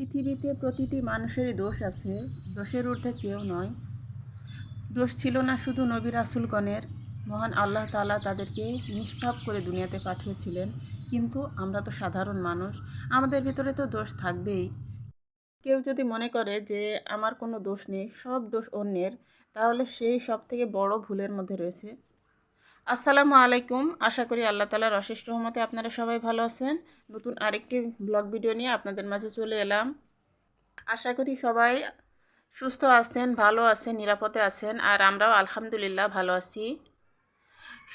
পৃথিবীতে প্রতিটি মানুষেরই দোষ আছে, দোষের ঊর্ধ্বে কেউ নয়। দোষ ছিল না শুধু নবী রাসূলগণের, মহান আল্লাহ তাআলা তাদেরকে নিষ্পাপ করে দুনিয়াতে পাঠিয়েছিলেন। কিন্তু আমরা তো সাধারণ মানুষ, আমাদের ভিতরে তো দোষ থাকবেই। কেউ যদি মনে করে যে আমার কোনো দোষ নেই, সব দোষ অন্যের, তাহলে সেই সবথেকে বড় ভুলের মধ্যে রয়েছে। আসসালামু আলাইকুম। আশা করি আল্লাহ তাআলার অশেষ রহমতে আপনারা সবাই ভালো আছেন। নতুন আরেকটি ব্লগ ভিডিও নিয়ে আপনাদের মাঝে চলে এলাম। আশা করি সবাই সুস্থ আছেন, ভালো আছেন, নিরাপদে আছেন, আর আমরাও আলহামদুলিল্লাহ ভালো আছি।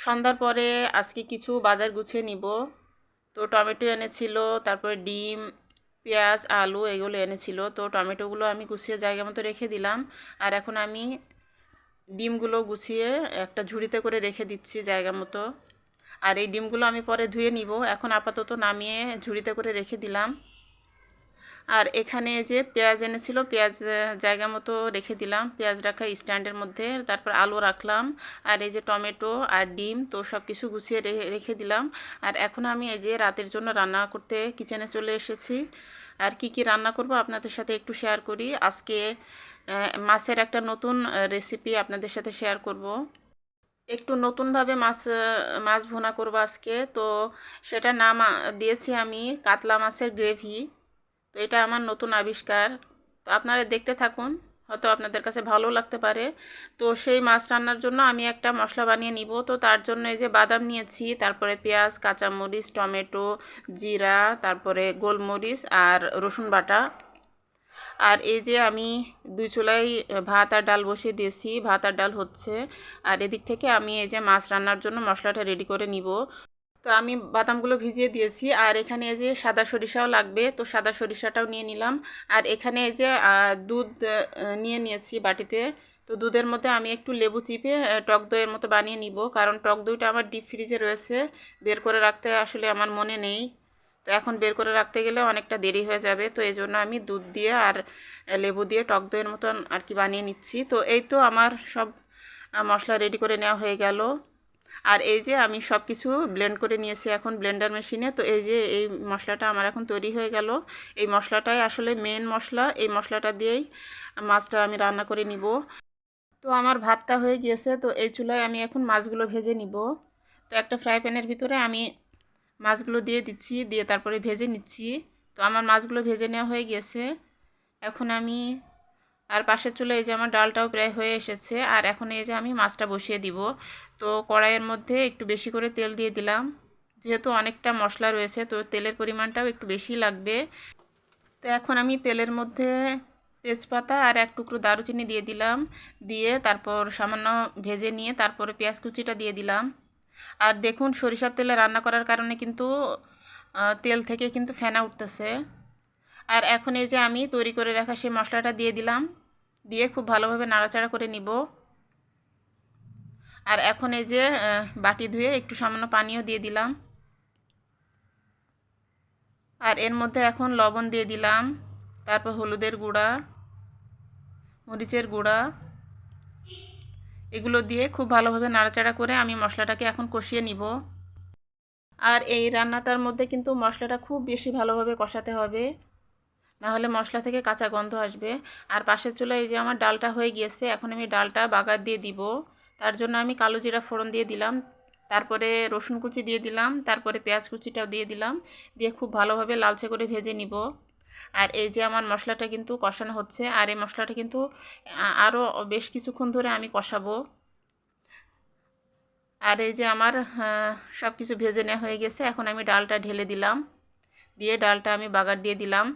সন্ধ্যার পরে আজকে কিছু বাজার গুছিয়ে নিব। তো টমেটো এনেছিল, তারপরে ডিম, পেঁয়াজ, আলু এগুলো এনেছিল। তো টমেটোগুলো আমি গুছিয়ে জায়গা মতো রেখে দিলাম। আর এখন আমি ডিমগুলো গুছিয়ে একটা ঝুড়িতে করে রেখে দিচ্ছি জায়গা মতো। আর এই ডিমগুলো আমি পরে ধুয়ে নিব। এখন আপাতত নামিয়ে ঝুড়িতে করে রেখে দিলাম। আর এখানে যে পেঁয়াজ এনেছিল, পেঁয়াজ জায়গা মতো রেখে দিলাম, পেঁয়াজ রাখা স্ট্যান্ডের মধ্যে। তারপর আলু রাখলাম, আর এই যে টমেটো আর ডিম, তো সব কিছু গুছিয়ে রেখে দিলাম। আর এখন আমি এই যে রাতের জন্য রান্না করতে কিচেনে চলে এসেছি। আর কি কি রান্না করব আপনাদের সাথে একটু শেয়ার করি। আজকে মাছের একটা নতুন রেসিপি আপনাদের সাথে শেয়ার করব। একটু নতুনভাবে মাছ ভুনা করব আজকে। তো সেটা নাম দিয়েছি আমি কাতলা মাছের গ্রেভি। তো এটা আমার নতুন আবিষ্কার। তো আপনারা দেখতে থাকুন, হয়তো আপনাদের কাছে ভালো লাগতে পারে। তো সেই মাছ রান্নার জন্য আমি একটা মশলা বানিয়ে নিব। তো তার জন্য এই যে বাদাম নিয়েছি, তারপরে পেঁয়াজ, কাঁচামরিচ, টমেটো, জিরা, তারপরে গোলমরিচ আর রসুন বাটা। আর এই যে আমি দুই চুলায় ভাত আর ডাল বসিয়ে দিয়েছি, ভাত আর ডাল হচ্ছে। আর এদিক থেকে আমি এই যে মাছ রান্নার জন্য মশলাটা রেডি করে নিব। তো আমি বাদামগুলো ভিজিয়ে দিয়েছি। আর এখানে এই যে সাদা সরিষাও লাগবে, তো সাদা সরিষাটাও নিয়ে নিলাম। আর এখানে এই যে দুধ নিয়ে নিয়েছি বাটিতে। তো দুধের মধ্যে আমি একটু লেবু চিপে টক দইয়ের মতো বানিয়ে নিব, কারণ টক দইটা আমার ডিপ ফ্রিজে রয়েছে, বের করে রাখতে আসলে আমার মনে নেই। তো এখন বের করে রাখতে গেলে অনেকটা দেরি হয়ে যাবে, তো এই জন্য আমি দুধ দিয়ে আর লেবু দিয়ে টক দইয়ের মতন আর কি বানিয়ে নিচ্ছি। তো এই তো আমার সব মশলা রেডি করে নেওয়া হয়ে গেল। আর এই যে আমি সব কিছু ব্লেন্ড করে নিয়েছি এখন ব্লেন্ডার মেশিনে। তো এই যে এই মশলাটা আমার এখন তৈরি হয়ে গেল। এই মশলাটাই আসলে মেন মশলা, এই মশলাটা দিয়েই মাছটা আমি রান্না করে নিব। তো আমার ভাতটা হয়ে গিয়েছে, তো এই চুলায় আমি এখন মাছগুলো ভেজে নিব। তো একটা ফ্রাই প্যানের ভিতরে আমি মাছগুলো দিয়ে দিচ্ছি, দিয়ে তারপরে ভেজে নিচ্ছি। তো আমার মাছগুলো ভেজে নেওয়া হয়ে গিয়েছে। এখন আমি আর পাশের চুলায় এই যে আমার ডালটাও প্রায় হয়ে এসেছে। আর এখন এই যে আমি মাছটা বসিয়ে দিব। তো কড়াইয়ের মধ্যে একটু বেশি করে তেল দিয়ে দিলাম, যেহেতু অনেকটা মশলা রয়েছে তো তেলের পরিমাণটাও একটু বেশি লাগবে। তো এখন আমি তেলের মধ্যে তেজপাতা আর এক টুকরো দারুচিনি দিয়ে দিলাম, দিয়ে তারপর সামান্য ভেজে নিয়ে তারপরে পেঁয়াজ কুচিটা দিয়ে দিলাম। আর দেখুন সরিষার তেলে রান্না করার কারণে কিন্তু তেল থেকে কিন্তু ফেনা উঠতেছে। আর এখন এই যে আমি তৈরি করে রাখা সেই মশলাটা দিয়ে দিলাম, দিয়ে খুব ভালোভাবে নাড়াচাড়া করে নিব। আর এখন এই যে বাটি ধুয়ে একটু সামান্য পানিও দিয়ে দিলাম। আর এর মধ্যে এখন লবণ দিয়ে দিলাম, তারপর হলুদের গুঁড়া, মরিচের গুঁড়া, এগুলো দিয়ে খুব ভালোভাবে নাড়াচাড়া করে আমি মশলাটাকে এখন কষিয়ে নিব। আর এই রান্নাটার মধ্যে কিন্তু মশলাটা খুব বেশি ভালোভাবে কষাতে হবে, নাহলে মশলা থেকে কাঁচা গন্ধ আসবে। আর পাশের চুলায় এই যে আমার ডালটা হয়ে গিয়েছে, এখন আমি ডালটা বাগার দিয়ে দিব। তার জন্য আমি কালো জিরা ফোড়ন দিয়ে দিলাম, তারপরে রসুন কুচি দিয়ে দিলাম, তারপরে পেঁয়াজ কুচিটাও দিয়ে দিলাম, দিয়ে খুব ভালোভাবে লালচে করে ভেজে নিব। আর এই যে আমার মশলাটা কিন্তু কষানো হচ্ছে, আর এই মশলাটা কিন্তু আরও বেশ কিছুক্ষণ ধরে আমি কষাবো। আর এই যে আমার সব কিছু ভেজে নেওয়া হয়ে গেছে, এখন আমি ডালটা ঢেলে দিলাম, দিয়ে ডালটা আমি বাগার দিয়ে দিলাম।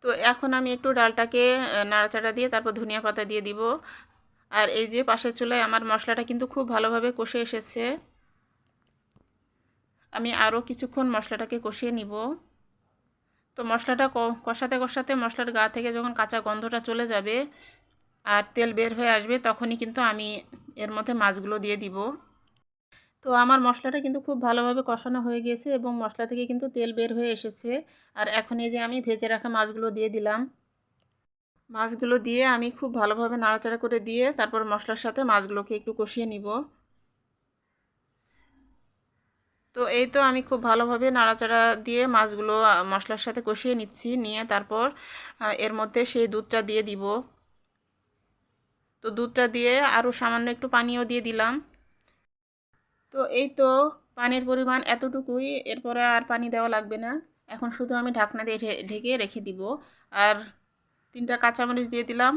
তো এখন আমি একটু ডালটাকে নাড়াচাড়া দিয়ে তারপর ধনিয়া পাতা দিয়ে দিব। আর এই যে পাশের চুলায় আমার মশলাটা কিন্তু খুব ভালোভাবে কষে এসেছে, আমি আরও কিছুক্ষণ মশলাটাকে কষিয়ে নিব। তো মশলাটা কষাতে কষাতে মশলার গা থেকে যখন কাঁচা গন্ধটা চলে যাবে আর তেল বের হয়ে আসবে, তখনই কিন্তু আমি এর মধ্যে মাছগুলো দিয়ে দিব। তো আমার মশলাটা কিন্তু খুব ভালোভাবে কষানো হয়ে গিয়েছে এবং মশলা থেকে কিন্তু তেল বের হয়ে এসেছে। আর এখন এই যে আমি ভেজে রাখা মাছগুলো দিয়ে দিলাম। মাছগুলো দিয়ে আমি খুব ভালোভাবে নাড়াচাড়া করে দিয়ে তারপর মশলার সাথে মাছগুলোকে একটু কষিয়ে নিব। তো তো এই তো আমি খুব ভালোভাবে নাড়াচাড়া দিয়ে মাছগুলো মশলার সাথে কষিয়ে নিচ্ছি, নিয়ে তারপর এর মধ্যে সেই দুধটা দিয়ে দিব। তো দুধটা দিয়ে আরও সামান্য একটু পানিও দিয়ে দিলাম। তো এই তো পানির পরিমাণ এতটুকুই, এরপরে আর পানি দেওয়া লাগবে না। এখন শুধু আমি ঢাকনা দিয়ে ঢেকে রেখে দিব। আর 3টা কাঁচামরিচ দিয়ে দিলাম,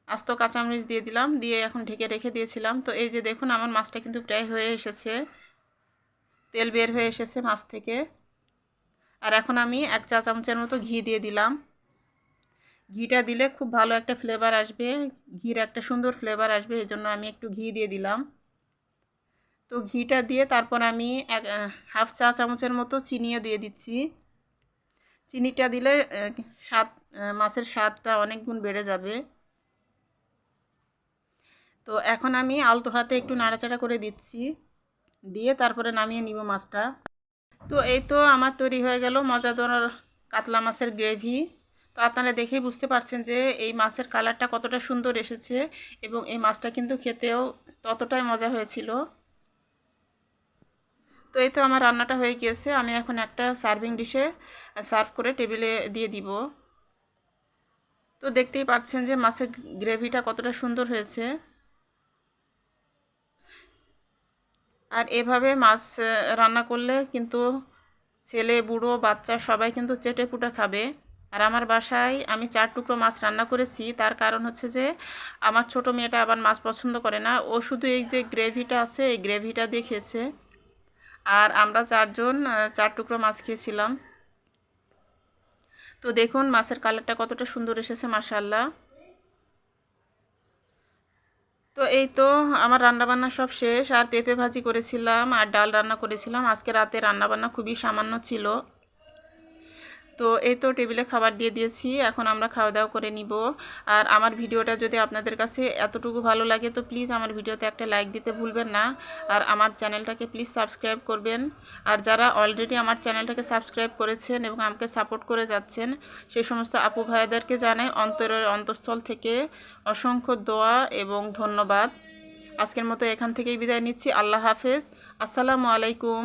আস্ত কাঁচামরিচ দিয়ে দিলাম, দিয়ে এখন ঢেকে রেখে দিয়েছিলাম। তো এই যে দেখুন আমার মাছটা কিন্তু প্রায় হয়ে এসেছে, তেল বের হয়ে এসেছে মাছ থেকে। আর এখন আমি 1 চা চামচের মতো ঘি দিয়ে দিলাম। ঘিটা দিলে খুব ভালো একটা ফ্লেভার আসবে, ঘির একটা সুন্দর ফ্লেভার আসবে, এই জন্য আমি একটু ঘি দিয়ে দিলাম। তো ঘিটা দিয়ে তারপর আমি 1/2 চা চামচের মতো চিনিও দিয়ে দিচ্ছি। চিনিটা দিলে স্বাদ, মাছের স্বাদটা অনেক গুণ বেড়ে যাবে। তো এখন আমি আলতো হাতে একটু নাড়াচাড়া করে দিচ্ছি, দিয়ে তারপরে নামিয়ে নিব মাছটা। তো এই তো আমার তৈরি হয়ে গেল মজাদার কাতলা মাছের গ্রেভি। তো আপনারা দেখেই বুঝতে পারছেন যে এই মাছের কালারটা কতটা সুন্দর এসেছে, এবং এই মাছটা কিন্তু খেতেও ততটাই মজা হয়েছিল। তো এই তো আমার রান্নাটা হয়ে গিয়েছে, আমি এখন একটা সার্ভিং ডিশে সার্ভ করে টেবিলে দিয়ে দিব। তো দেখতেই পাচ্ছেন যে মাছের গ্রেভিটা কতটা সুন্দর হয়েছে। আর এভাবে মাছ রান্না করলে কিন্তু ছেলে বুড়ো বাচ্চা সবাই কিন্তু চেটে পুটে খাবে। আর আমার বাসায় আমি 4 টুকরো মাছ রান্না করেছি, তার কারণ হচ্ছে যে আমার ছোট মেয়েটা আবার মাছ পছন্দ করে না, ও শুধু এই যে গ্রেভিটা আছে এই গ্রেভিটা দিয়ে খেয়েছে। আর আমরা 4 জন 4 টুকরো মাছ খেয়েছিলাম। তো দেখুন মাছের কালারটা কতটা সুন্দর এসেছে, মাশাআল্লাহ। তো এই তো আমার রান্নাবান্না সব শেষ। আর পেঁপে ভাজি করেছিলাম আর ডাল রান্না করেছিলাম। আজকে রাতে রান্নাবান্না খুবই সামান্য ছিল। তো এই তো টেবিলে খাবার দিয়ে দিয়েছি, এখন আমরা খাওয়া দাওয়া করে নিব। আর আমার ভিডিওটা যদি আপনাদের কাছে এতটুকু ভালো লাগে তো প্লিজ আমার ভিডিওতে একটা লাইক দিতে ভুলবেন না। আর আমার চ্যানেলটাকে প্লিজ সাবস্ক্রাইব করবেন। আর যারা অলরেডি আমার চ্যানেলটাকে সাবস্ক্রাইব করেছেন এবং আমাকে সাপোর্ট করে যাচ্ছেন সেই সমস্ত আপু ভাইয়াদেরকে জানাই অন্তরের অন্তঃস্থল থেকে অসংখ্য দোয়া এবং ধন্যবাদ। আজকের মতো এখান থেকেই বিদায় নিচ্ছি। আল্লাহ হাফেজ, আসসালামু আলাইকুম।